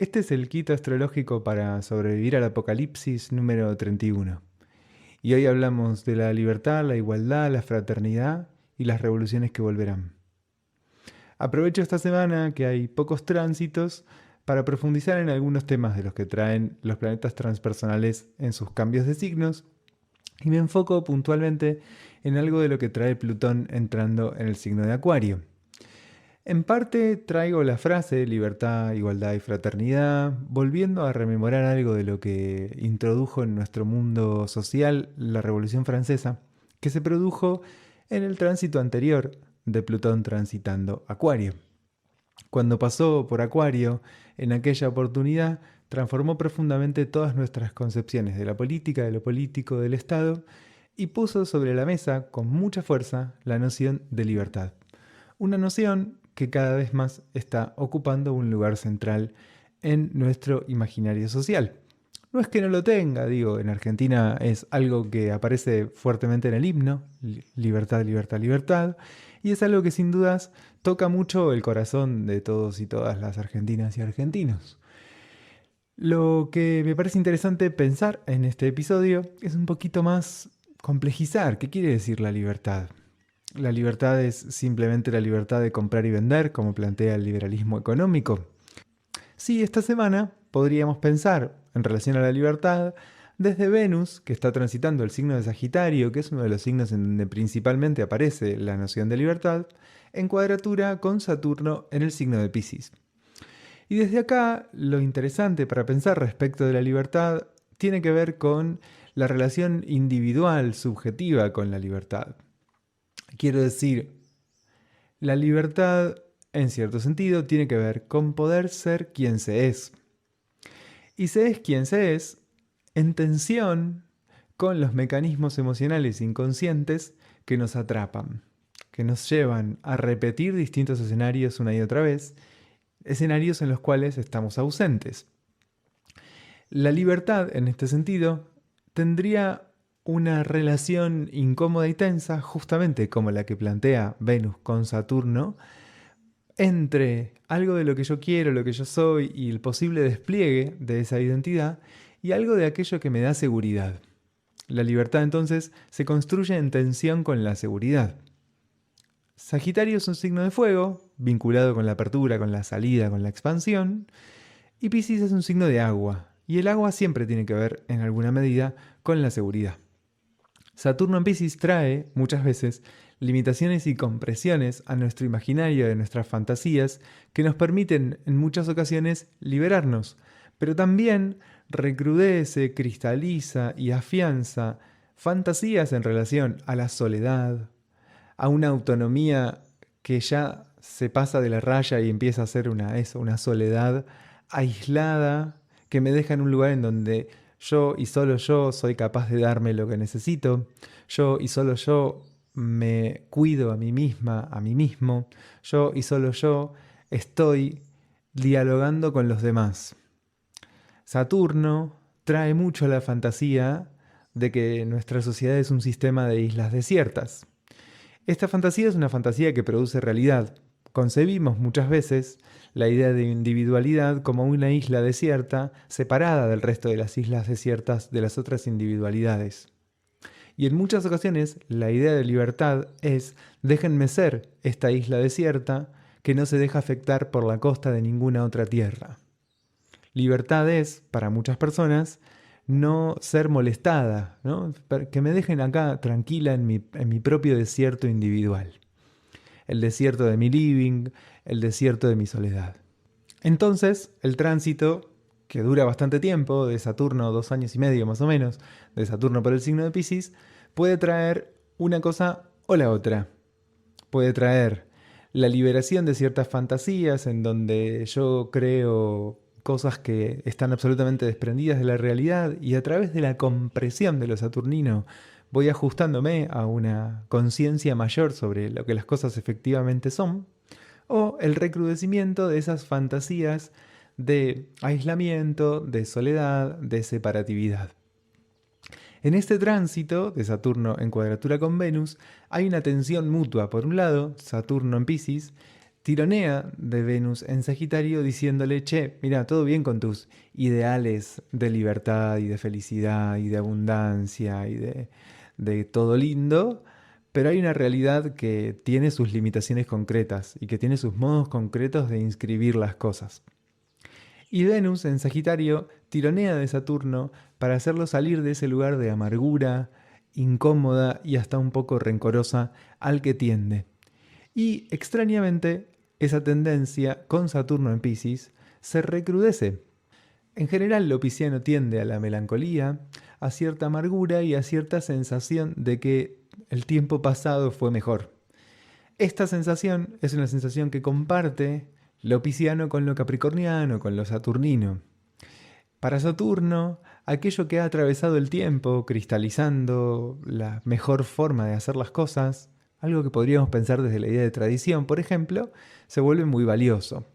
Este es el kit astrológico para sobrevivir al apocalipsis número 31. Y hoy hablamos de la libertad, la igualdad, la fraternidad y las revoluciones que volverán. Aprovecho esta semana que hay pocos tránsitos para profundizar en algunos temas de los que traen los planetas transpersonales en sus cambios de signos y me enfoco puntualmente en algo de lo que trae Plutón entrando en el signo de Acuario. En parte traigo la frase libertad, igualdad y fraternidad, volviendo a rememorar algo de lo que introdujo en nuestro mundo social la Revolución Francesa, que se produjo en el tránsito anterior de Plutón transitando Acuario. Cuando pasó por Acuario, en aquella oportunidad, transformó profundamente todas nuestras concepciones de la política, de lo político, del Estado, y puso sobre la mesa con mucha fuerza la noción de libertad. Una noción que cada vez más está ocupando un lugar central en nuestro imaginario social. No es que no lo tenga, digo, en Argentina es algo que aparece fuertemente en el himno, libertad, libertad, libertad, y es algo que sin dudas toca mucho el corazón de todos y todas las argentinas y argentinos. Lo que me parece interesante pensar en este episodio es un poquito más complejizar. ¿Qué quiere decir la libertad? La libertad es simplemente la libertad de comprar y vender, como plantea el liberalismo económico. Sí, esta semana podríamos pensar en relación a la libertad desde Venus, que está transitando el signo de Sagitario, que es uno de los signos en donde principalmente aparece la noción de libertad, en cuadratura con Saturno en el signo de Piscis. Y desde acá, lo interesante para pensar respecto de la libertad tiene que ver con la relación individual, subjetiva con la libertad. Quiero decir, la libertad, en cierto sentido, tiene que ver con poder ser quien se es. Y se es quien se es en tensión con los mecanismos emocionales inconscientes que nos atrapan, que nos llevan a repetir distintos escenarios una y otra vez, escenarios en los cuales estamos ausentes. La libertad, en este sentido, tendría una relación incómoda y tensa, justamente como la que plantea Venus con Saturno, entre algo de lo que yo quiero, lo que yo soy y el posible despliegue de esa identidad y algo de aquello que me da seguridad. La libertad entonces se construye en tensión con la seguridad. Sagitario es un signo de fuego, vinculado con la apertura, con la salida, con la expansión, y Piscis es un signo de agua, y el agua siempre tiene que ver, en alguna medida, con la seguridad. Saturno en Piscis trae, muchas veces, limitaciones y compresiones a nuestro imaginario de nuestras fantasías que nos permiten, en muchas ocasiones, liberarnos, pero también recrudece, cristaliza y afianza fantasías en relación a la soledad, a una autonomía que ya se pasa de la raya y empieza a ser una soledad aislada que me deja en un lugar en donde yo y solo yo soy capaz de darme lo que necesito, yo y solo yo me cuido a mí misma, a mí mismo, yo y solo yo estoy dialogando con los demás. Saturno trae mucho la fantasía de que nuestra sociedad es un sistema de islas desiertas. Esta fantasía es una fantasía que produce realidad. Concebimos muchas veces la idea de individualidad como una isla desierta separada del resto de las islas desiertas de las otras individualidades. Y en muchas ocasiones la idea de libertad es déjenme ser esta isla desierta que no se deja afectar por la costa de ninguna otra tierra. Libertad es, para muchas personas, no ser molestada, ¿no? Que me dejen acá tranquila en mi propio desierto individual. El desierto de mi living, el desierto de mi soledad. Entonces, el tránsito, que dura bastante tiempo, de Saturno, 2 años y medio más o menos, de Saturno por el signo de Piscis, puede traer una cosa o la otra. Puede traer la liberación de ciertas fantasías en donde yo creo cosas que están absolutamente desprendidas de la realidad y a través de la compresión de lo saturnino voy ajustándome a una conciencia mayor sobre lo que las cosas efectivamente son, o el recrudecimiento de esas fantasías de aislamiento, de soledad, de separatividad. En este tránsito de Saturno en cuadratura con Venus hay una tensión mutua. Por un lado, Saturno en Piscis tironea de Venus en Sagitario diciéndole, che, mira, todo bien con tus ideales de libertad y de felicidad y de abundancia y de todo lindo, pero hay una realidad que tiene sus limitaciones concretas y que tiene sus modos concretos de inscribir las cosas. Y Venus en Sagitario tironea de Saturno para hacerlo salir de ese lugar de amargura, incómoda y hasta un poco rencorosa al que tiende. Y extrañamente, esa tendencia con Saturno en Piscis se recrudece. En general, lo pisciano tiende a la melancolía, a cierta amargura y a cierta sensación de que el tiempo pasado fue mejor. Esta sensación es una sensación que comparte lo pisciano con lo capricorniano, con lo saturnino. Para Saturno, aquello que ha atravesado el tiempo, cristalizando la mejor forma de hacer las cosas, algo que podríamos pensar desde la idea de tradición, por ejemplo, se vuelve muy valioso,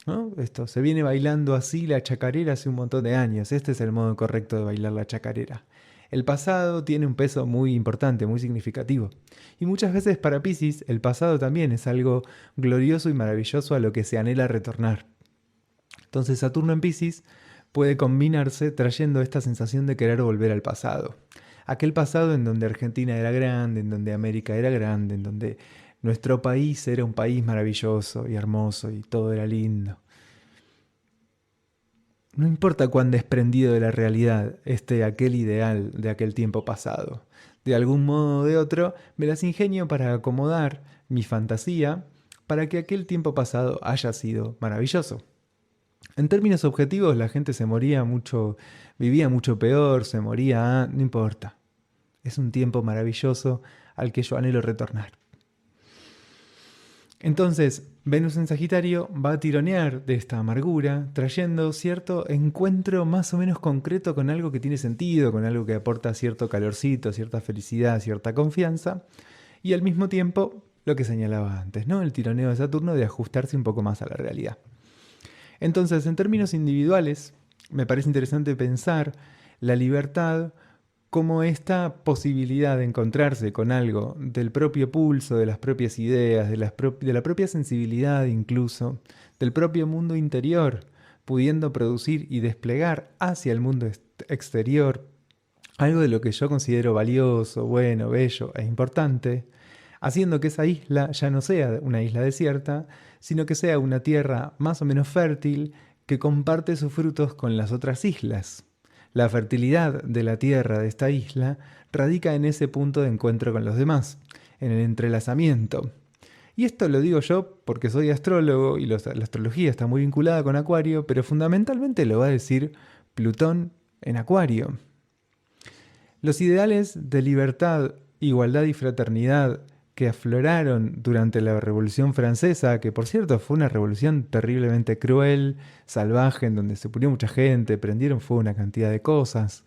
¿no? Esto, se viene bailando así la chacarera hace un montón de años. Este es el modo correcto de bailar la chacarera. El pasado tiene un peso muy importante, muy significativo. Y muchas veces para Piscis el pasado también es algo glorioso y maravilloso a lo que se anhela retornar. Entonces Saturno en Piscis puede combinarse trayendo esta sensación de querer volver al pasado. Aquel pasado en donde Argentina era grande, en donde América era grande, en donde nuestro país era un país maravilloso y hermoso y todo era lindo. No importa cuán desprendido de la realidad esté aquel ideal de aquel tiempo pasado. De algún modo o de otro me las ingenio para acomodar mi fantasía para que aquel tiempo pasado haya sido maravilloso. En términos objetivos, la gente se moría mucho, vivía mucho peor, se moría, no importa. Es un tiempo maravilloso al que yo anhelo retornar. Entonces, Venus en Sagitario va a tironear de esta amargura, trayendo cierto encuentro más o menos concreto con algo que tiene sentido, con algo que aporta cierto calorcito, cierta felicidad, cierta confianza, y al mismo tiempo lo que señalaba antes, ¿no? El tironeo de Saturno de ajustarse un poco más a la realidad. Entonces, en términos individuales, me parece interesante pensar la libertad como esta posibilidad de encontrarse con algo del propio pulso, de las propias ideas, de la propia sensibilidad incluso, del propio mundo interior, pudiendo producir y desplegar hacia el mundo exterior algo de lo que yo considero valioso, bueno, bello e importante, haciendo que esa isla ya no sea una isla desierta, sino que sea una tierra más o menos fértil que comparte sus frutos con las otras islas. La fertilidad de la tierra de esta isla radica en ese punto de encuentro con los demás, en el entrelazamiento. Y esto lo digo yo porque soy astrólogo y la astrología está muy vinculada con Acuario, pero fundamentalmente lo va a decir Plutón en Acuario. Los ideales de libertad, igualdad y fraternidad que afloraron durante la Revolución Francesa, que por cierto fue una revolución terriblemente cruel, salvaje, en donde se murió mucha gente, prendieron fuego una cantidad de cosas.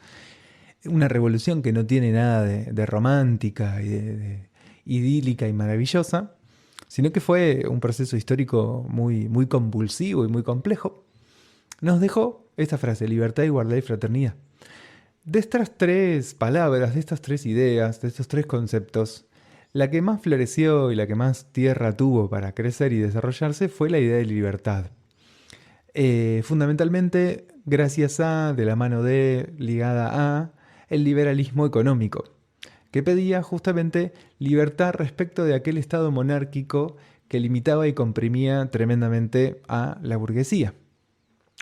Una revolución que no tiene nada de romántica y de idílica y maravillosa, sino que fue un proceso histórico muy, muy convulsivo y muy complejo. Nos dejó esta frase: libertad, igualdad y fraternidad. De estas tres palabras, de estas tres ideas, de estos tres conceptos, la que más floreció y la que más tierra tuvo para crecer y desarrollarse fue la idea de libertad. Fundamentalmente, gracias a, de la mano de, ligada a, el liberalismo económico, que pedía justamente libertad respecto de aquel estado monárquico que limitaba y comprimía tremendamente a la burguesía.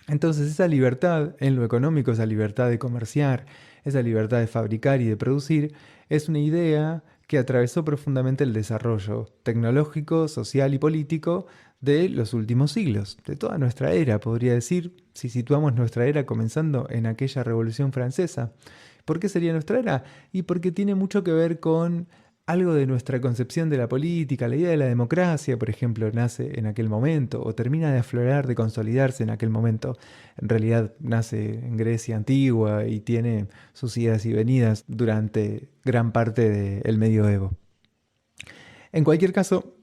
Entonces esa libertad en lo económico, esa libertad de comerciar, esa libertad de fabricar y de producir, es una idea que atravesó profundamente el desarrollo tecnológico, social y político de los últimos siglos, de toda nuestra era, podría decir, si situamos nuestra era comenzando en aquella Revolución Francesa. ¿Por qué sería nuestra era? Y porque tiene mucho que ver con algo de nuestra concepción de la política. La idea de la democracia, por ejemplo, nace en aquel momento o termina de aflorar, de consolidarse en aquel momento. En realidad nace en Grecia antigua y tiene sus idas y venidas durante gran parte del medioevo. En cualquier caso,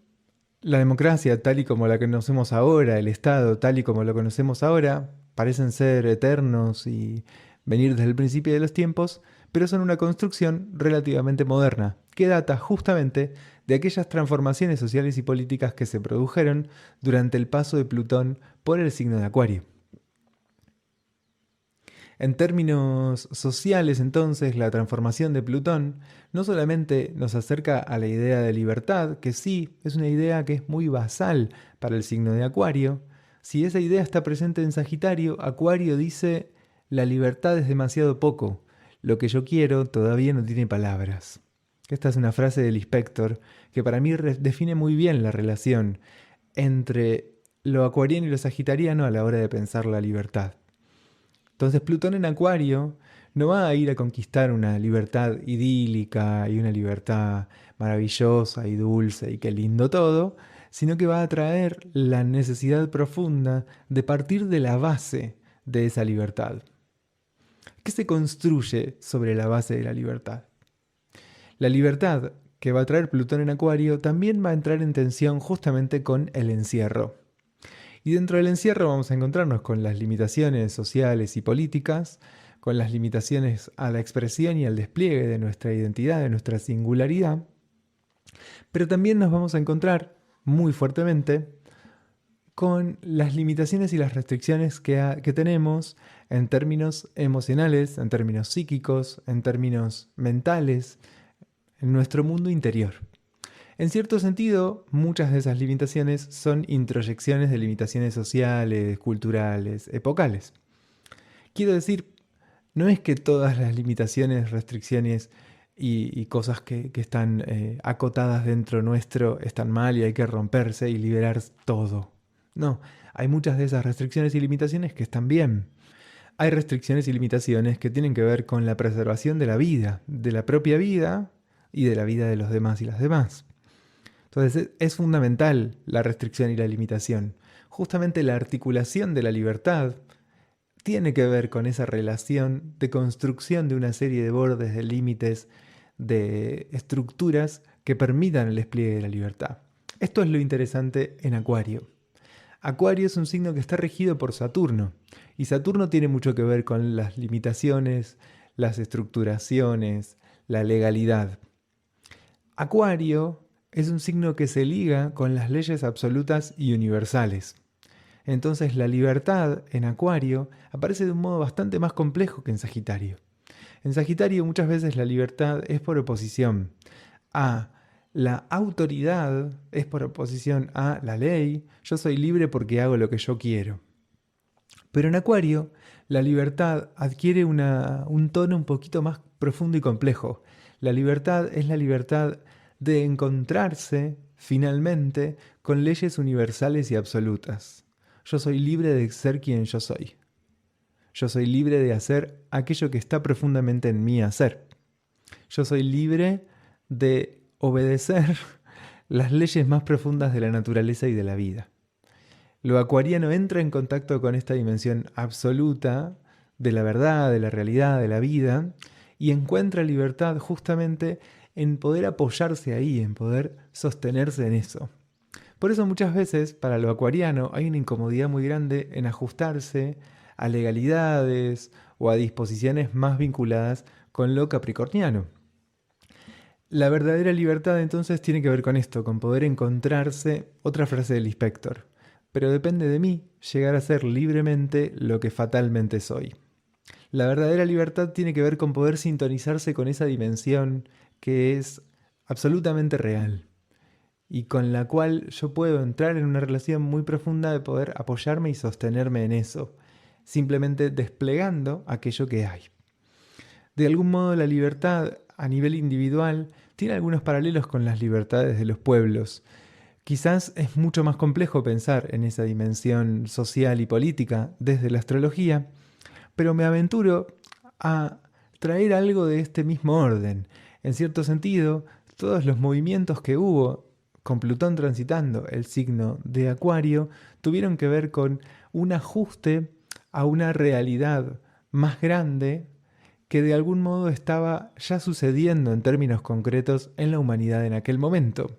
la democracia tal y como la conocemos ahora, el Estado tal y como lo conocemos ahora, parecen ser eternos y venir desde el principio de los tiempos, pero son una construcción relativamente moderna, que data justamente de aquellas transformaciones sociales y políticas que se produjeron durante el paso de Plutón por el signo de Acuario. En términos sociales, entonces, la transformación de Plutón no solamente nos acerca a la idea de libertad, que sí, es una idea que es muy basal para el signo de Acuario. Si esa idea está presente en Sagitario, Acuario dice, la libertad es demasiado poco, lo que yo quiero todavía no tiene palabras. Esta es una frase del Lispector que para mí define muy bien la relación entre lo acuariano y lo sagitariano a la hora de pensar la libertad. Entonces Plutón en Acuario no va a ir a conquistar una libertad idílica y una libertad maravillosa y dulce y qué lindo todo, sino que va a traer la necesidad profunda de partir de la base de esa libertad. ¿Qué se construye sobre la base de la libertad? La libertad que va a traer Plutón en Acuario también va a entrar en tensión justamente con el encierro. Y dentro del encierro vamos a encontrarnos con las limitaciones sociales y políticas, con las limitaciones a la expresión y al despliegue de nuestra identidad, de nuestra singularidad, pero también nos vamos a encontrar muy fuertemente con las limitaciones y las restricciones que tenemos en términos emocionales, en términos psíquicos, en términos mentales, en nuestro mundo interior. En cierto sentido, muchas de esas limitaciones son introyecciones de limitaciones sociales, culturales, epocales. Quiero decir, no es que todas las limitaciones, restricciones y cosas que están acotadas dentro nuestro están mal y hay que romperse y liberar todo. No, hay muchas de esas restricciones y limitaciones que están bien. Hay restricciones y limitaciones que tienen que ver con la preservación de la vida, de la propia vida y de la vida de los demás y las demás. Entonces es fundamental la restricción y la limitación. Justamente la articulación de la libertad tiene que ver con esa relación de construcción de una serie de bordes, de límites, de estructuras que permitan el despliegue de la libertad. Esto es lo interesante en Acuario. Acuario es un signo que está regido por Saturno, y Saturno tiene mucho que ver con las limitaciones, las estructuraciones, la legalidad. Acuario es un signo que se liga con las leyes absolutas y universales. Entonces la libertad en Acuario aparece de un modo bastante más complejo que en Sagitario. En Sagitario muchas veces la libertad es por oposición a la autoridad, es por oposición a la ley, yo soy libre porque hago lo que yo quiero. Pero en Acuario la libertad adquiere un tono un poquito más profundo y complejo. La libertad es la libertad de encontrarse finalmente con leyes universales y absolutas. Yo soy libre de ser quien yo soy. Yo soy libre de hacer aquello que está profundamente en mí hacer. Yo soy libre de obedecer las leyes más profundas de la naturaleza y de la vida. Lo acuariano entra en contacto con esta dimensión absoluta de la verdad, de la realidad, de la vida, y encuentra libertad justamente en poder apoyarse ahí, en poder sostenerse en eso. Por eso muchas veces para lo acuariano hay una incomodidad muy grande en ajustarse a legalidades o a disposiciones más vinculadas con lo capricorniano. La verdadera libertad entonces tiene que ver con esto, con poder encontrarse, otra frase del Lispector, pero depende de mí llegar a ser libremente lo que fatalmente soy. La verdadera libertad tiene que ver con poder sintonizarse con esa dimensión que es absolutamente real y con la cual yo puedo entrar en una relación muy profunda de poder apoyarme y sostenerme en eso, simplemente desplegando aquello que hay. De algún modo la libertad a nivel individual tiene algunos paralelos con las libertades de los pueblos. Quizás es mucho más complejo pensar en esa dimensión social y política desde la astrología, pero me aventuro a traer algo de este mismo orden. En cierto sentido, todos los movimientos que hubo con Plutón transitando el signo de Acuario tuvieron que ver con un ajuste a una realidad más grande que de algún modo estaba ya sucediendo en términos concretos en la humanidad en aquel momento.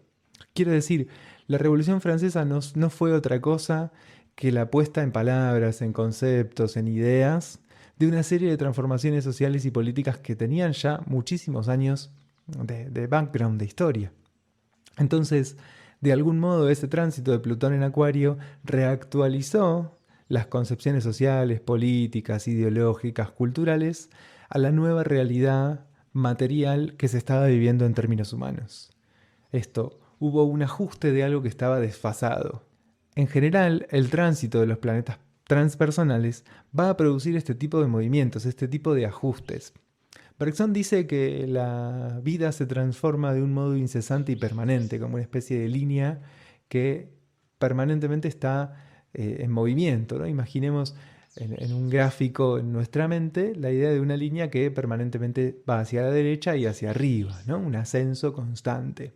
Quiero decir, la Revolución Francesa no fue otra cosa que la puesta en palabras, en conceptos, en ideas de una serie de transformaciones sociales y políticas que tenían ya muchísimos años de background, de historia. Entonces, de algún modo, ese tránsito de Plutón en Acuario reactualizó las concepciones sociales, políticas, ideológicas, culturales a la nueva realidad material que se estaba viviendo en términos humanos. Hubo un ajuste de algo que estaba desfasado. En general, el tránsito de los planetas transpersonales va a producir este tipo de movimientos, este tipo de ajustes. Bergson dice que la vida se transforma de un modo incesante y permanente, como una especie de línea que permanentemente está en movimiento, ¿no? Imaginemos en un gráfico en nuestra mente la idea de una línea que permanentemente va hacia la derecha y hacia arriba, ¿no? Un ascenso constante.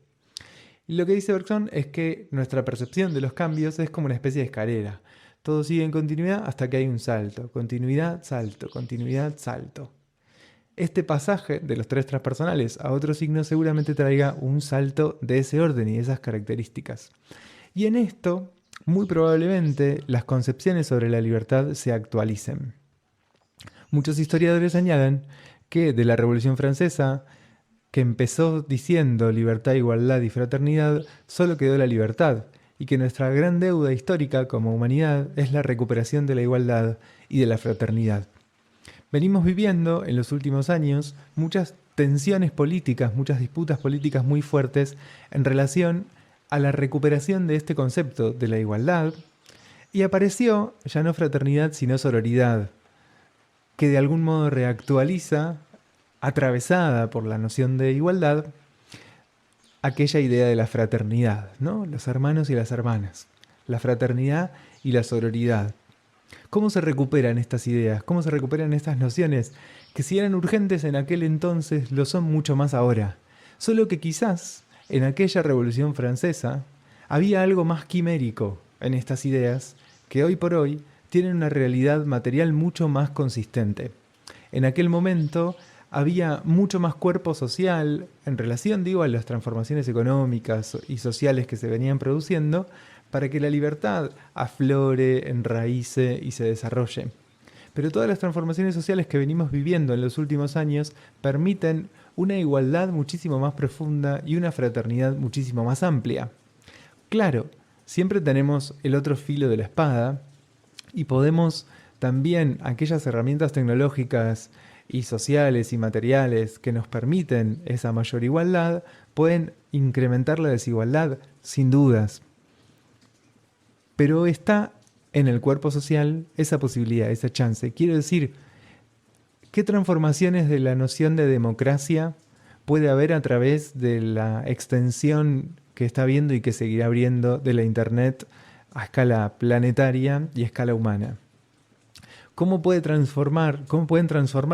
Y lo que dice Bergson es que nuestra percepción de los cambios es como una especie de escalera. Todo sigue en continuidad hasta que hay un salto. Continuidad, salto, continuidad, salto. Este pasaje de los tres transpersonales a otro signo seguramente traiga un salto de ese orden y de esas características. Y en esto, muy probablemente, las concepciones sobre la libertad se actualicen. Muchos historiadores señalan que de la Revolución Francesa, que empezó diciendo libertad, igualdad y fraternidad, solo quedó la libertad, y que nuestra gran deuda histórica como humanidad es la recuperación de la igualdad y de la fraternidad. Venimos viviendo en los últimos años muchas tensiones políticas, muchas disputas políticas muy fuertes en relación a la recuperación de este concepto de la igualdad, y apareció ya no fraternidad sino sororidad, que de algún modo reactualiza, atravesada por la noción de igualdad, aquella idea de la fraternidad, ¿no? Los hermanos y las hermanas, la fraternidad y la sororidad. ¿Cómo se recuperan estas ideas? ¿Cómo se recuperan estas nociones que si eran urgentes en aquel entonces lo son mucho más ahora? Solo que quizás en aquella Revolución Francesa había algo más quimérico en estas ideas que hoy por hoy tienen una realidad material mucho más consistente. En aquel momento había mucho más cuerpo social en relación, a las transformaciones económicas y sociales que se venían produciendo para que la libertad aflore, enraíce y se desarrolle. Pero todas las transformaciones sociales que venimos viviendo en los últimos años permiten una igualdad muchísimo más profunda y una fraternidad muchísimo más amplia. Claro, siempre tenemos el otro filo de la espada y podemos también aquellas herramientas tecnológicas y sociales y materiales que nos permiten esa mayor igualdad pueden incrementar la desigualdad, sin dudas. Pero está en el cuerpo social esa posibilidad, esa chance. Quiero decir, ¿qué transformaciones de la noción de democracia puede haber a través de la extensión que está habiendo y que seguirá abriendo de la Internet a escala planetaria y a escala humana? ¿Cómo pueden transformar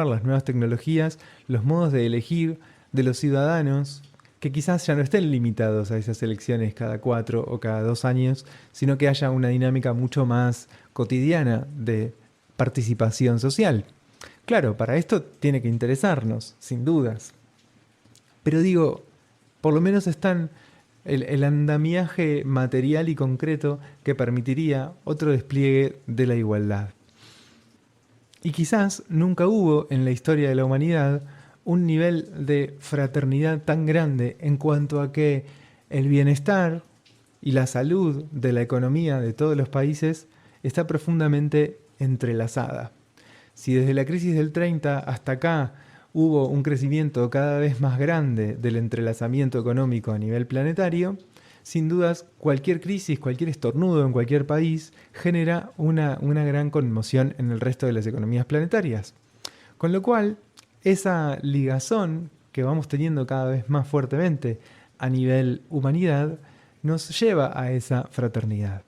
las nuevas tecnologías los modos de elegir de los ciudadanos que quizás ya no estén limitados a esas elecciones cada 4 o cada 2 años, sino que haya una dinámica mucho más cotidiana de participación social? Claro, para esto tiene que interesarnos, sin dudas. Pero por lo menos están el andamiaje material y concreto que permitiría otro despliegue de la igualdad. Y quizás nunca hubo en la historia de la humanidad un nivel de fraternidad tan grande en cuanto a que el bienestar y la salud de la economía de todos los países está profundamente entrelazada. Si desde la crisis del 30 hasta acá hubo un crecimiento cada vez más grande del entrelazamiento económico a nivel planetario, sin dudas cualquier crisis, cualquier estornudo en cualquier país genera una gran conmoción en el resto de las economías planetarias. Con lo cual, esa ligazón que vamos teniendo cada vez más fuertemente a nivel humanidad nos lleva a esa fraternidad.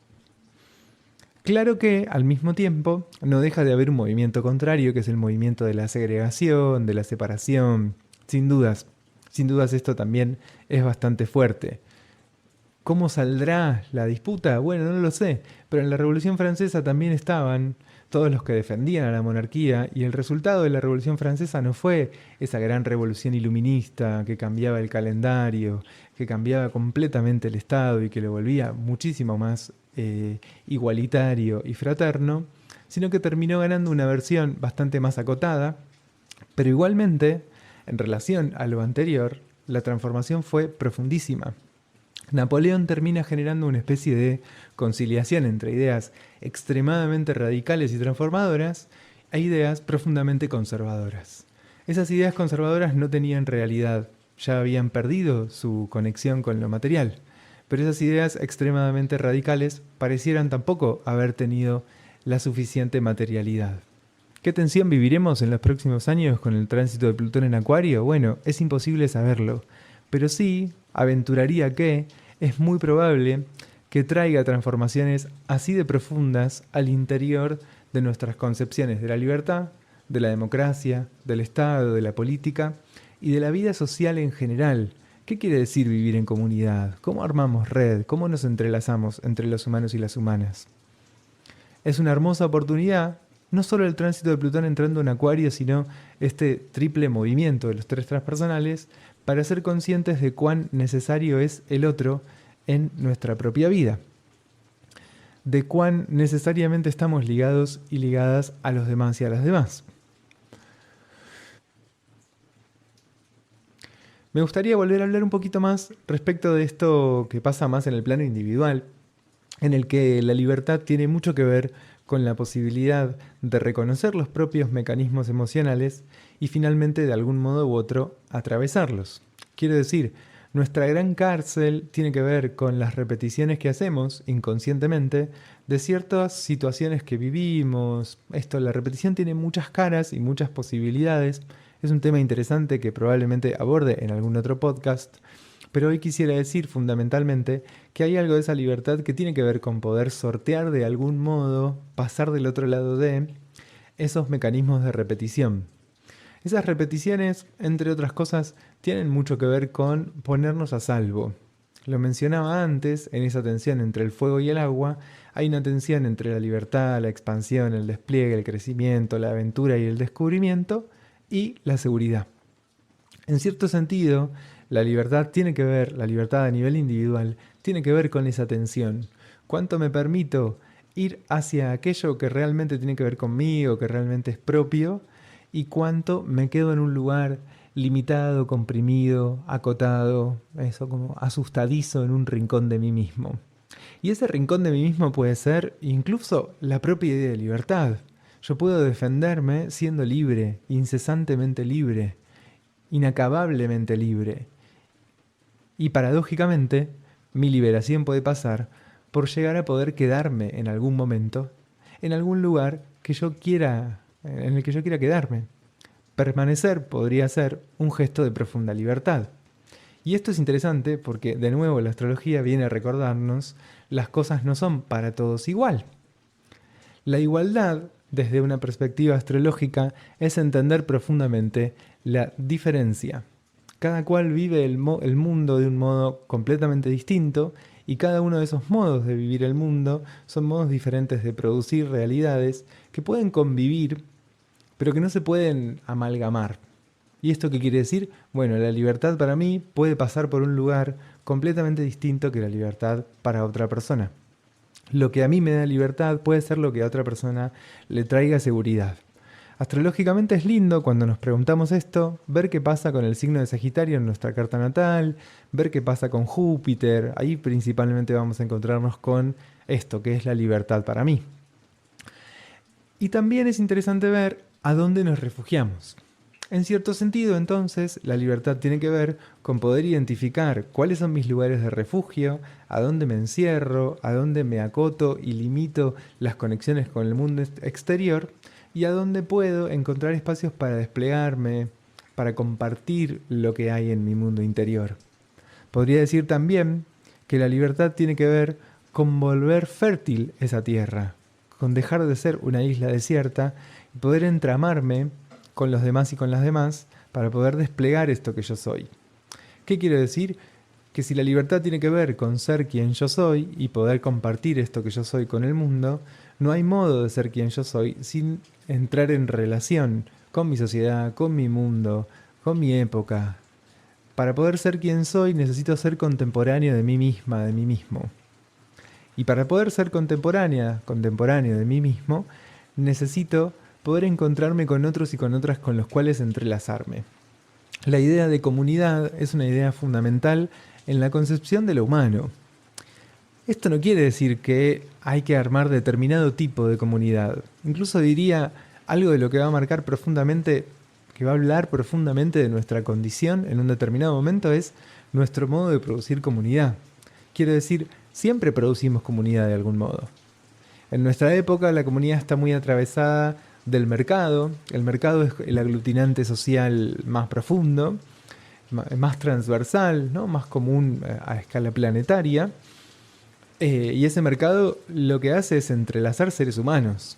Claro que al mismo tiempo no deja de haber un movimiento contrario, que es el movimiento de la segregación, de la separación. Sin dudas esto también es bastante fuerte. ¿Cómo saldrá la disputa? Bueno, no lo sé, pero en la Revolución Francesa también estaban todos los que defendían a la monarquía, y el resultado de la Revolución Francesa no fue esa gran revolución iluminista que cambiaba el calendario, que cambiaba completamente el Estado y que lo volvía muchísimo más igualitario y fraterno, sino que terminó ganando una versión bastante más acotada, pero igualmente, en relación a lo anterior, la transformación fue profundísima. Napoleón termina generando una especie de conciliación entre ideas extremadamente radicales y transformadoras e ideas profundamente conservadoras. Esas ideas conservadoras no tenían realidad, ya habían perdido su conexión con lo material, pero esas ideas extremadamente radicales parecieran tampoco haber tenido la suficiente materialidad. ¿Qué tensión viviremos en los próximos años con el tránsito de Plutón en Acuario? Bueno, es imposible saberlo, pero sí aventuraría que es muy probable que traiga transformaciones así de profundas al interior de nuestras concepciones de la libertad, de la democracia, del Estado, de la política y de la vida social en general. ¿Qué quiere decir vivir en comunidad? ¿Cómo armamos red? ¿Cómo nos entrelazamos entre los humanos y las humanas? Es una hermosa oportunidad, no solo el tránsito de Plutón entrando en Acuario, sino este triple movimiento de los tres transpersonales para ser conscientes de cuán necesario es el otro en nuestra propia vida, de cuán necesariamente estamos ligados y ligadas a los demás y a las demás. Me gustaría volver a hablar un poquito más respecto de esto que pasa más en el plano individual, en el que la libertad tiene mucho que ver con la posibilidad de reconocer los propios mecanismos emocionales y finalmente de algún modo u otro atravesarlos. Quiero decir, nuestra gran cárcel tiene que ver con las repeticiones que hacemos inconscientemente de ciertas situaciones que vivimos. La repetición tiene muchas caras y muchas posibilidades. Es un tema interesante que probablemente aborde en algún otro podcast, pero hoy quisiera decir fundamentalmente que hay algo de esa libertad que tiene que ver con poder sortear de algún modo, pasar del otro lado de esos mecanismos de repetición. Esas repeticiones, entre otras cosas, tienen mucho que ver con ponernos a salvo. Lo mencionaba antes, en esa tensión entre el fuego y el agua, hay una tensión entre la libertad, la expansión, el despliegue, el crecimiento, la aventura y el descubrimiento, y la seguridad. En cierto sentido, la libertad a nivel individual, tiene que ver con esa tensión. ¿Cuánto me permito ir hacia aquello que realmente tiene que ver conmigo, que realmente es propio? ¿Y cuánto me quedo en un lugar limitado, comprimido, acotado, eso como asustadizo en un rincón de mí mismo? Y ese rincón de mí mismo puede ser incluso la propia idea de libertad. Yo puedo defenderme siendo libre, incesantemente libre, inacabablemente libre. Y paradójicamente, mi liberación puede pasar por llegar a poder quedarme en algún momento, en algún lugar en el que yo quiera quedarme. Permanecer podría ser un gesto de profunda libertad. Y esto es interesante porque, de nuevo, la astrología viene a recordarnos las cosas no son para todos igual. La igualdad, desde una perspectiva astrológica, es entender profundamente la diferencia. Cada cual vive el mundo de un modo completamente distinto y cada uno de esos modos de vivir el mundo son modos diferentes de producir realidades que pueden convivir, pero que no se pueden amalgamar. ¿Y esto qué quiere decir? Bueno, la libertad para mí puede pasar por un lugar completamente distinto que la libertad para otra persona. Lo que a mí me da libertad puede ser lo que a otra persona le traiga seguridad. Astrológicamente es lindo cuando nos preguntamos esto, ver qué pasa con el signo de Sagitario en nuestra carta natal, ver qué pasa con Júpiter. Ahí principalmente vamos a encontrarnos con esto, que es la libertad para mí. Y también es interesante ver a dónde nos refugiamos. En cierto sentido, entonces, la libertad tiene que ver con poder identificar cuáles son mis lugares de refugio, a dónde me encierro, a dónde me acoto y limito las conexiones con el mundo exterior y a dónde puedo encontrar espacios para desplegarme, para compartir lo que hay en mi mundo interior. Podría decir también que la libertad tiene que ver con volver fértil esa tierra, con dejar de ser una isla desierta y poder entramarme con los demás y con las demás para poder desplegar esto que yo soy. ¿Qué quiero decir? Que si la libertad tiene que ver con ser quien yo soy y poder compartir esto que yo soy con el mundo, no hay modo de ser quien yo soy sin entrar en relación con mi sociedad, con mi mundo, con mi época. Para poder ser quien soy necesito ser contemporáneo de mí misma, de mí mismo. Y para poder ser contemporáneo de mí mismo, necesito poder encontrarme con otros y con otras con los cuales entrelazarme. La idea de comunidad es una idea fundamental en la concepción de lo humano. Esto no quiere decir que hay que armar determinado tipo de comunidad. Incluso diría algo de lo que va a marcar profundamente, que va a hablar profundamente de nuestra condición en un determinado momento es nuestro modo de producir comunidad. Quiero decir, siempre producimos comunidad de algún modo. En nuestra época la comunidad está muy atravesada del mercado. El mercado es el aglutinante social más profundo, más transversal, ¿no? Más común a escala planetaria. Y ese mercado lo que hace es entrelazar seres humanos.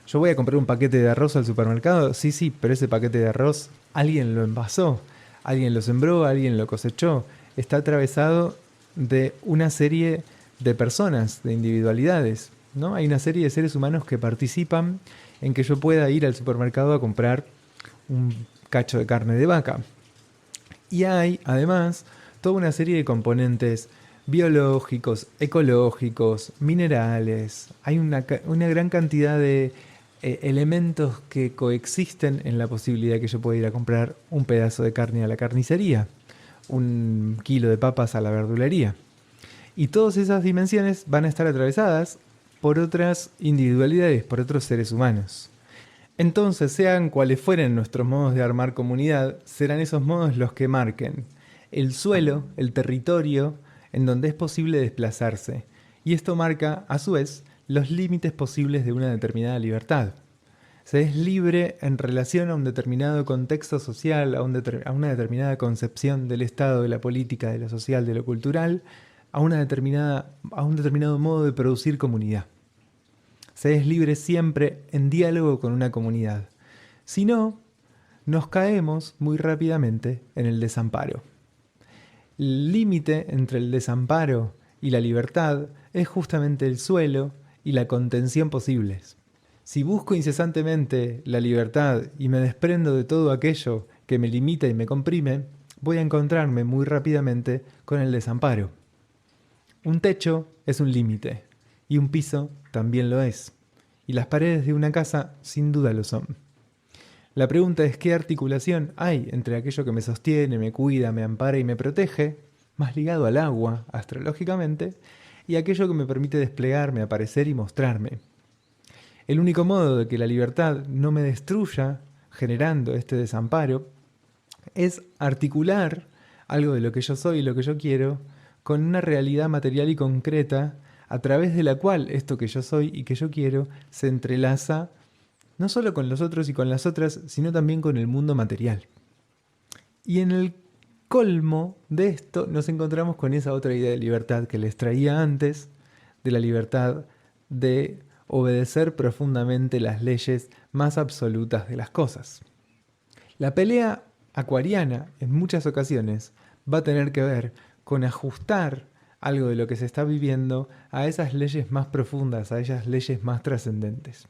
Yo voy a comprar un paquete de arroz al supermercado, sí, pero ese paquete de arroz alguien lo envasó, alguien lo sembró, alguien lo cosechó. Está atravesado de una serie de personas, de individualidades, ¿no? Hay una serie de seres humanos que participan en que yo pueda ir al supermercado a comprar un cacho de carne de vaca. Y hay, además, toda una serie de componentes biológicos, ecológicos, minerales. Hay una gran cantidad de elementos que coexisten en la posibilidad de que yo pueda ir a comprar un pedazo de carne a la carnicería, un kilo de papas a la verdulería. Y todas esas dimensiones van a estar atravesadas por otras individualidades, por otros seres humanos. Entonces, sean cuales fueren nuestros modos de armar comunidad, serán esos modos los que marquen el suelo, el territorio, en donde es posible desplazarse. Y esto marca, a su vez, los límites posibles de una determinada libertad. Se es libre en relación a un determinado contexto social, a una determinada concepción del Estado, de la política, de lo social, de lo cultural, a un determinado modo de producir comunidad. Se es libre siempre en diálogo con una comunidad. Si no, nos caemos muy rápidamente en el desamparo. El límite entre el desamparo y la libertad es justamente el suelo y la contención posibles. Si busco incesantemente la libertad y me desprendo de todo aquello que me limita y me comprime, voy a encontrarme muy rápidamente con el desamparo. Un techo es un límite y un piso también lo es. Y las paredes de una casa sin duda lo son. La pregunta es qué articulación hay entre aquello que me sostiene, me cuida, me ampara y me protege, más ligado al agua, astrológicamente, y aquello que me permite desplegarme, aparecer y mostrarme. El único modo de que la libertad no me destruya, generando este desamparo, es articular algo de lo que yo soy y lo que yo quiero con una realidad material y concreta a través de la cual esto que yo soy y que yo quiero se entrelaza no solo con los otros y con las otras, sino también con el mundo material. Y en el colmo de esto nos encontramos con esa otra idea de libertad que les traía antes, de la libertad de obedecer profundamente las leyes más absolutas de las cosas. La pelea acuariana en muchas ocasiones va a tener que ver con ajustar algo de lo que se está viviendo a esas leyes más profundas, a esas leyes más trascendentes.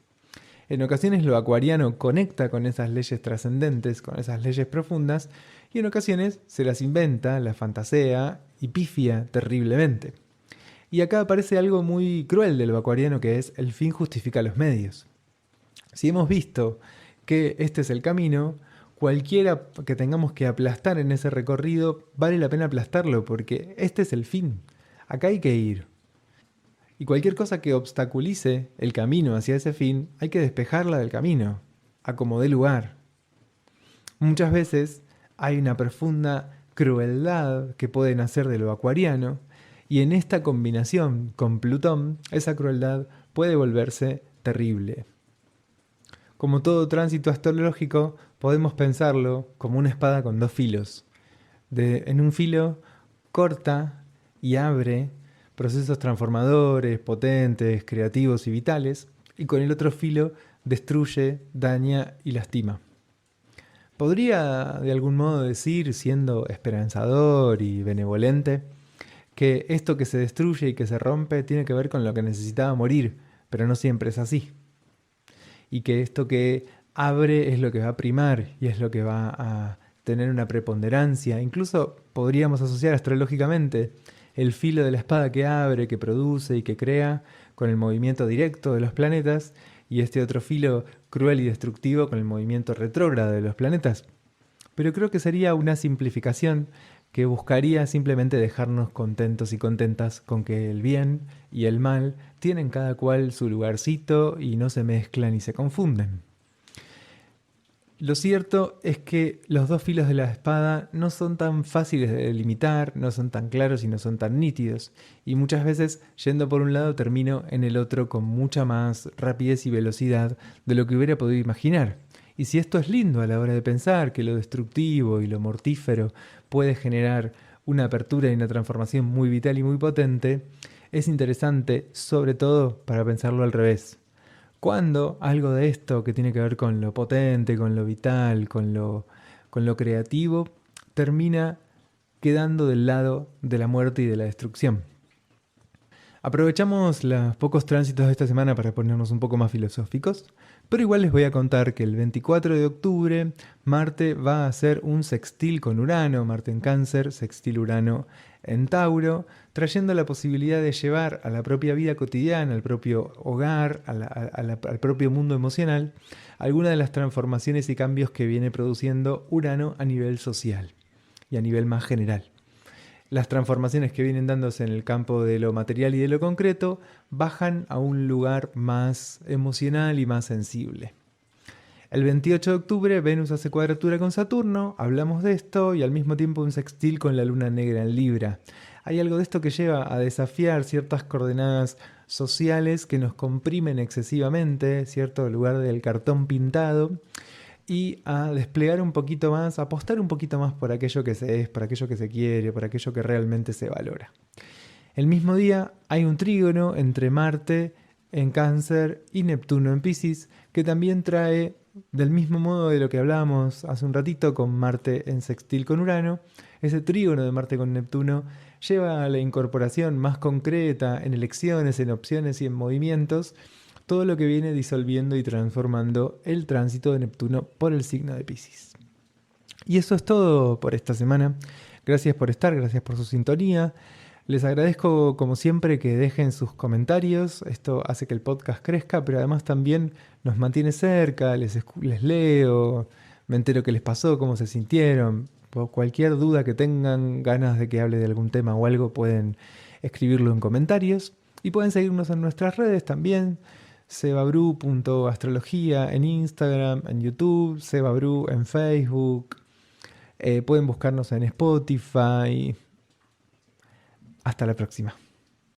En ocasiones lo acuariano conecta con esas leyes trascendentes, con esas leyes profundas, y en ocasiones se las inventa, las fantasea y pifia terriblemente. Y acá aparece algo muy cruel de lo acuariano, que es el fin justifica los medios. Si hemos visto que este es el camino, cualquiera que tengamos que aplastar en ese recorrido, vale la pena aplastarlo, porque este es el fin. Acá hay que ir. Y cualquier cosa que obstaculice el camino hacia ese fin, hay que despejarla del camino, a como dé lugar. Muchas veces hay una profunda crueldad que puede nacer de lo acuariano, y en esta combinación con Plutón, esa crueldad puede volverse terrible. Como todo tránsito astrológico, podemos pensarlo como una espada con dos filos. En un filo corta y abre procesos transformadores, potentes, creativos y vitales, y con el otro filo destruye, daña y lastima. Podría de algún modo decir, siendo esperanzador y benevolente, que esto que se destruye y que se rompe tiene que ver con lo que necesitaba morir, pero no siempre es así. Y que esto que abre es lo que va a primar y es lo que va a tener una preponderancia. Incluso podríamos asociar astrológicamente el filo de la espada que abre, que produce y que crea con el movimiento directo de los planetas y este otro filo cruel y destructivo con el movimiento retrógrado de los planetas. Pero creo que sería una simplificación que buscaría simplemente dejarnos contentos y contentas con que el bien y el mal tienen cada cual su lugarcito y no se mezclan y se confunden. Lo cierto es que los dos filos de la espada no son tan fáciles de delimitar, no son tan claros y no son tan nítidos. Y muchas veces, yendo por un lado, termino en el otro con mucha más rapidez y velocidad de lo que hubiera podido imaginar. Y si esto es lindo a la hora de pensar que lo destructivo y lo mortífero puede generar una apertura y una transformación muy vital y muy potente, es interesante, sobre todo, para pensarlo al revés. Cuando algo de esto que tiene que ver con lo potente, con lo vital, con lo creativo, termina quedando del lado de la muerte y de la destrucción. Aprovechamos los pocos tránsitos de esta semana para ponernos un poco más filosóficos, pero igual les voy a contar que el 24 de octubre Marte va a hacer un sextil con Urano, Marte en Cáncer, sextil Urano en Tauro, trayendo la posibilidad de llevar a la propia vida cotidiana, al propio hogar, al propio mundo emocional, algunas de las transformaciones y cambios que viene produciendo Urano a nivel social y a nivel más general. Las transformaciones que vienen dándose en el campo de lo material y de lo concreto bajan a un lugar más emocional y más sensible. El 28 de octubre Venus hace cuadratura con Saturno, hablamos de esto y al mismo tiempo un sextil con la luna negra en Libra. Hay algo de esto que lleva a desafiar ciertas coordenadas sociales que nos comprimen excesivamente, cierto lugar del cartón pintado, y a desplegar un poquito más, a apostar un poquito más por aquello que se es, por aquello que se quiere, por aquello que realmente se valora. El mismo día hay un trígono entre Marte en Cáncer y Neptuno en Piscis, que también trae, del mismo modo de lo que hablábamos hace un ratito con Marte en sextil con Urano, ese trígono de Marte con Neptuno lleva a la incorporación más concreta en elecciones, en opciones y en movimientos, todo lo que viene disolviendo y transformando el tránsito de Neptuno por el signo de Piscis. Y eso es todo por esta semana. Gracias por estar, gracias por su sintonía. Les agradezco como siempre que dejen sus comentarios. Esto hace que el podcast crezca, pero además también nos mantiene cerca, les leo, me entero qué les pasó, cómo se sintieron. Por cualquier duda que tengan, ganas de que hable de algún tema o algo, pueden escribirlo en comentarios. Y pueden seguirnos en nuestras redes también. sebabru.astrología en Instagram, en YouTube, sebabru en Facebook. Pueden buscarnos en Spotify. Hasta la próxima.